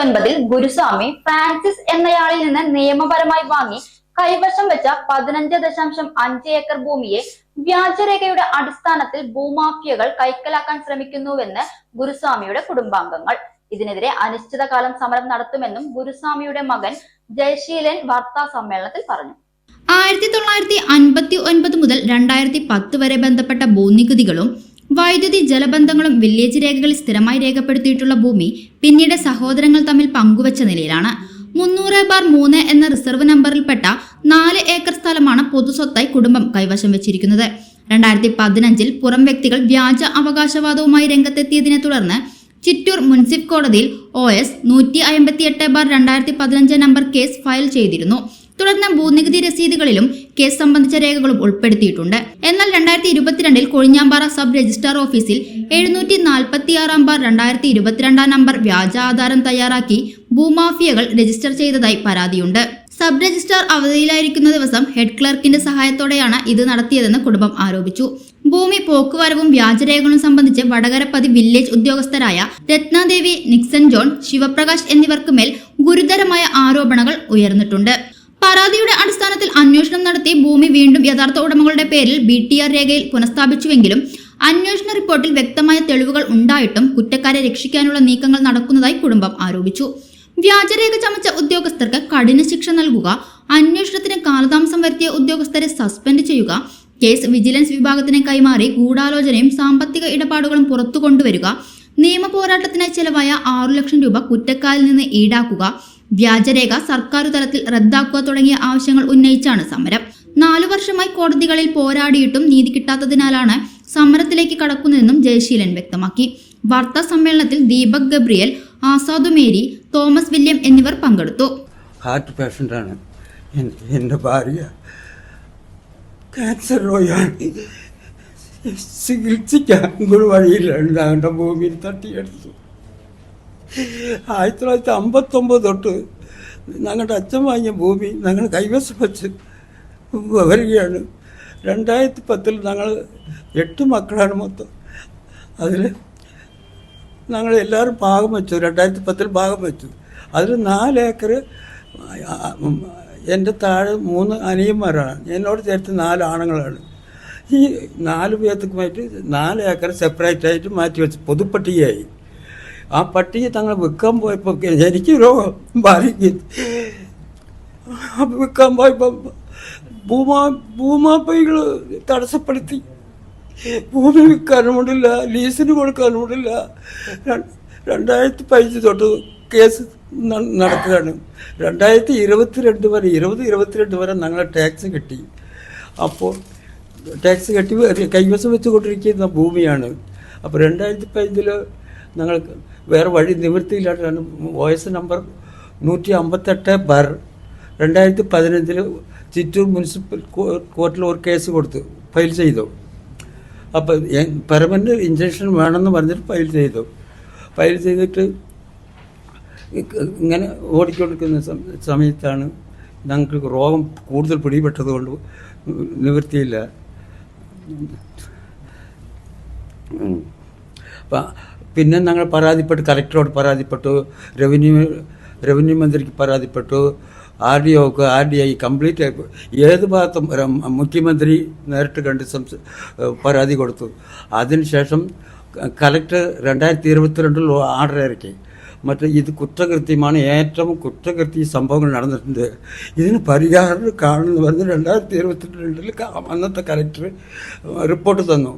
2019 Guruswamy Francis എന്നയാളിൽ നിന്ന് നിയമപരമായി വാങ്ങി കൈവശം വെച്ച 15.5 ഏക്കർ ഭൂമിയെ വ്യാജരേഖയുടെ അടിസ്ഥാനത്തിൽ ഭൂമാഫിയകൾ കൈക്കലാക്കാൻ ശ്രമിക്കുന്നുവെന്ന് ഗുരുസ്വാമിയുടെ കുടുംബാംഗങ്ങൾ. ഇതിനെതിരെ അനിശ്ചിതകാലം സമരം നടത്തുമെന്നും ഗുരുസ്വാമിയുടെ മകൻ ജയശീലൻ വാർത്താ സമ്മേളനത്തിൽ പറഞ്ഞു. 1959 മുതൽ 2010 വരെ ബന്ധപ്പെട്ട ഭൂനികുതികളും വൈദ്യുതി ജലബന്ധങ്ങളും വില്ലേജ് രേഖകളിൽ സ്ഥിരമായി രേഖപ്പെടുത്തിയിട്ടുള്ള ഭൂമി പിന്നീട് സഹോദരങ്ങൾ തമ്മിൽ പങ്കുവച്ച നിലയിലാണ്. 300/3 എന്ന റിസർവ് നമ്പറിൽപ്പെട്ട 4 ഏക്കർ സ്ഥലമാണ് പൊതുസ്വത്തായി കുടുംബം കൈവശം വെച്ചിരിക്കുന്നത്. 2015 പുറം വ്യക്തികൾ വ്യാജ അവകാശവാദവുമായി രംഗത്തെത്തിയതിനെ തുടർന്ന് ചിറ്റൂർ മുനിസിപ്പൽ കോടതിയിൽ OS 158/2015 നമ്പർ കേസ് ഫയൽ ചെയ്തിരുന്നു. തുടർന്ന് ഭൂനികുതി രസീതുകളിലും കേസ് സംബന്ധിച്ച രേഖകളും ഉൾപ്പെടുത്തിയിട്ടുണ്ട്. എന്നാൽ 2022 കൊഴിഞ്ഞാമ്പാറ സബ് രജിസ്ട്രാർ ഓഫീസിൽ 746/2022 നമ്പർ വ്യാജ ആധാരം തയ്യാറാക്കി ഭൂമാഫിയകൾ രജിസ്റ്റർ ചെയ്തതായി പരാതിയുണ്ട്. സബ് രജിസ്ട്രാർ അവധിയിലായിരിക്കുന്ന ദിവസം ഹെഡ് ക്ലർക്കിന്റെ സഹായത്തോടെയാണ് ഇത് നടത്തിയതെന്ന് കുടുംബം ആരോപിച്ചു. ഭൂമി പോക്കുവരവും വ്യാജരേഖകളും സംബന്ധിച്ച് വടകരപ്പതി വില്ലേജ് ഉദ്യോഗസ്ഥരായ രത്നാദേവി, നിക്സൺ ജോൺ, ശിവപ്രകാശ് എന്നിവർക്ക് മേൽ ഗുരുതരമായ ആരോപണങ്ങൾ ഉയർന്നിട്ടുണ്ട്. പരാതിയുടെ അടിസ്ഥാനത്തിൽ അന്വേഷണം നടത്തി ഭൂമി വീണ്ടും യഥാർത്ഥ ഉടമകളുടെ പേരിൽ BTR രേഖയിൽ പുനഃസ്ഥാപിച്ചുവെങ്കിലും അന്വേഷണ റിപ്പോർട്ടിൽ വ്യക്തമായ തെളിവുകൾ ഉണ്ടായിട്ടും കുറ്റക്കാരെ രക്ഷിക്കാനുള്ള നീക്കങ്ങൾ നടക്കുന്നതായി കുടുംബം ആരോപിച്ചു. വ്യാജരേഖ ചമച്ച ഉദ്യോഗസ്ഥർക്ക് കഠിന ശിക്ഷ നൽകുക, അന്വേഷണത്തിന് കാലതാമസം വരുത്തിയ ഉദ്യോഗസ്ഥരെ സസ്പെൻഡ് ചെയ്യുക, കേസ് വിജിലൻസ് വിഭാഗത്തിന് കൈമാറി ഗൂഢാലോചനയും സാമ്പത്തിക ഇടപാടുകളും പുറത്തു കൊണ്ടുവരിക, നിയമ പോരാട്ടത്തിനായി ചെലവായ 6 ലക്ഷം രൂപ കുറ്റക്കാരിൽ നിന്ന് ഈടാക്കുക, വ്യാജരേഖ സർക്കാർ തലത്തിൽ റദ്ദാക്കുക തുടങ്ങിയ ആവശ്യങ്ങൾ ഉന്നയിച്ചാണ് സമരം. 4 വർഷമായി കോടതികളിൽ പോരാടിയിട്ടും നീതി കിട്ടാത്തതിനാലാണ് സമരത്തിലേക്ക് കടക്കുന്നതെന്നും ജയശീലൻ വ്യക്തമാക്കി. വാർത്താ സമ്മേളനത്തിൽ ദീപക് ഗബ്രിയേൽ, ആസാദു മേരി, തോമസ് വില്യം എന്നിവർ പങ്കെടുത്തു. ഹാർട്ട് പേഷ്യൻ്റാണ് എൻ്റെ ഭാര്യ. ക്യാൻസർ രോഗിയാണ്. ചികിത്സിക്കാൻ ഒരു വഴിയിലാണ് ഞങ്ങളുടെ ഭൂമിയിൽ തട്ടിയെടുത്തു. 1959 തൊട്ട് ഞങ്ങളുടെ അച്ഛൻ വാങ്ങിയ ഭൂമി ഞങ്ങൾ കൈവശം വെച്ച് വരികയാണ്. 2010 ഞങ്ങൾ 8 മക്കളാണ് മൊത്തം. അതിൽ ഞങ്ങൾ എല്ലാവരും ഭാഗം വെച്ചു. 2010 ഭാഗം വെച്ചു. അതിൽ 4 ഏക്കർ എൻ്റെ താഴെ 3 അനിയന്മാരാണ്. എന്നോട് ചേർത്ത് 4 ആണുങ്ങളാണ്. ഈ 4 പേർക്കുമായിട്ട് 4 ഏക്കർ സെപ്പറേറ്റായിട്ട് മാറ്റി വെച്ച് പൊതുപ്പട്ടികയായി. ആ പട്ടിക തങ്ങൾ വിൽക്കാൻ പോയപ്പോൾ എനിക്ക് രോഗം ബാധിക്കും. വിൽക്കാൻ പോയപ്പോൾ ഭൂമാപ്പൈകൾ തടസ്സപ്പെടുത്തി. ഭൂമി വിൽക്കാനും വിടില്ല, ലീസിന് കൊടുക്കാനും വിടില്ല. 2015 തൊട്ട് കേസ് നടക്കുകയാണ്. 2022 വരെ ഞങ്ങൾ ടാക്സ് കിട്ടി. അപ്പോൾ ടാക്സ് കെട്ടി കൈവശം വെച്ചുകൊണ്ടിരിക്കുന്ന ഭൂമിയാണ്. അപ്പോൾ 2015 ഞങ്ങൾ വേറെ വഴി നിവൃത്തിയില്ലാണ്ടാണ് OS നമ്പർ 158/2015 ചിറ്റൂർ മുനിസിപ്പൽ കോർട്ടിൽ ഒരു കേസ് കൊടുത്തു, ഫയൽ ചെയ്തു. അപ്പോൾ പെർമനൻ്റ് ഇൻജക്ഷൻ വേണമെന്ന് പറഞ്ഞിട്ട് ഫയൽ ചെയ്തിട്ട് ഇങ്ങനെ ഓടിക്കൊടുക്കുന്ന സമയത്താണ് ഞങ്ങൾക്ക് രോഗം കൂടുതൽ പിടിപെട്ടതുകൊണ്ട് നിവൃത്തിയില്ല. പിന്നെ ഞങ്ങൾ പരാതിപ്പെട്ടു, കലക്ടറോട് പരാതിപ്പെട്ടു, റവന്യൂ മന്ത്രിക്ക് പരാതിപ്പെട്ടു, RDOക്ക്, RDI കംപ്ലീറ്റ് ഏത് ഭാഗത്തും മുഖ്യമന്ത്രി നേരിട്ട് കണ്ട് പരാതി കൊടുത്തു. അതിനുശേഷം കലക്ടർ 2022 ഓർഡർ ഇറക്കി. ഇത് കുറ്റകൃത്യമാണ്, ഏറ്റവും കുറ്റകൃത്യ സംഭവങ്ങൾ നടന്നിട്ടുണ്ട്, ഇതിന് പരിഹാരം കാണുമെന്ന് പറഞ്ഞ് 2022 അന്നത്തെ കലക്ടർ റിപ്പോർട്ട് തന്നു.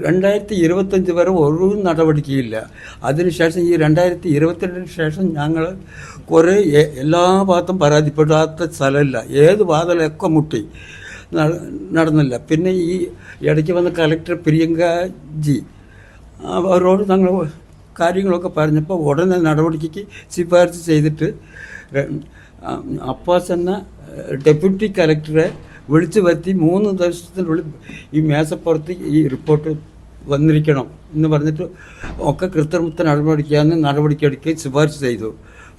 2025 വരെ ഒരു നടപടിക്കില്ല. അതിനുശേഷം ഈ 2022 ശേഷം ഞങ്ങൾ കുറേ എല്ലാ ഭാഗത്തും പരാതിപ്പെടാത്ത സ്ഥലമില്ല, ഏത് വാതിലൊക്കെ മുട്ടി നടന്നില്ല. പിന്നെ ഈ ഇടയ്ക്ക് വന്ന കലക്ടർ പ്രിയങ്കാജി അവരോട് ഞങ്ങൾ കാര്യങ്ങളൊക്കെ പറഞ്ഞപ്പോൾ ഉടനെ നടപടിക്ക് ശുപാർശ ചെയ്തിട്ട് അപ്പാസ് എന്ന ഡെപ്യൂട്ടി കലക്ടറെ വിളിച്ചു വരുത്തി 3 ദിവസത്തിനുള്ളിൽ ഈ മേശപ്പുറത്ത് ഈ റിപ്പോർട്ട് വന്നിരിക്കണം എന്ന് പറഞ്ഞിട്ട് ഒക്കെ കൃത്രിമത്വ നടപടിക്കെടുക്കുകയും ശുപാർശ ചെയ്തു.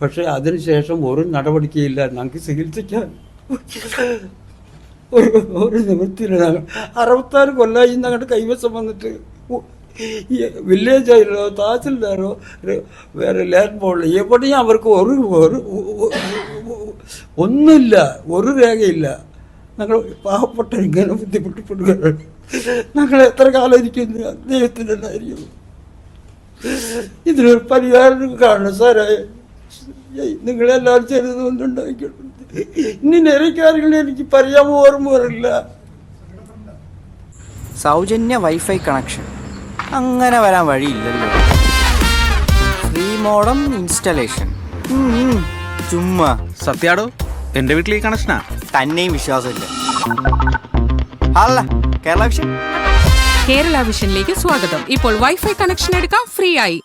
പക്ഷേ അതിനുശേഷം ഒരു നടപടിക്കില്ല. ഞങ്ങൾക്ക് ചികിത്സിക്കാൻ ഒരു നിവൃത്തിയില്ല. 66 കൊല്ലമായി ഞങ്ങളുടെ കൈവശം വന്നിട്ട് വില്ലേജായാലോ തഹസിൽദാരോ വേറെ ലാൻഡ് ബോർഡ് എവിടെയും അവർക്ക് ഒന്നുമില്ല, ഒരു രേഖയില്ല. ഞങ്ങൾ പാവപ്പെട്ട ഇങ്ങനെ ബുദ്ധിമുട്ടിപ്പെടുകയാണ്. ഞങ്ങൾ എത്ര കാലം ഇരിക്കുന്നു ദൈവത്തിനുണ്ടായിരിക്കും. ഇതിനൊരു പരിഹാരം കാണണം സാറേ. നിങ്ങളെല്ലാവരും ചെയ്തതുകൊണ്ടുണ്ടായിക്കോട്ടെ. ഇനി നിറയെ കാര്യങ്ങൾ എനിക്ക് പറയാൻ ഓർമ്മ വരില്ല. സൗജന്യ വൈഫൈ കണക്ഷൻ അങ്ങനെ വരാൻ വഴിയില്ലല്ലോ. ഫ്രീ മോഡം ഇൻസ്റ്റലേഷൻ ചുമ്മാ. സത്യാടോ, എന്റെ വീട്ടിൽ ഈ കണക്ഷനാ. തന്നെയും വിശ്വാസമില്ല. അല്ല കേരള വിഷൻ. കേരള വിഷനിലേക്ക് സ്വാഗതം. ഇപ്പോൾ വൈഫൈ കണക്ഷൻ എടുക്കാം ഫ്രീ ആയി.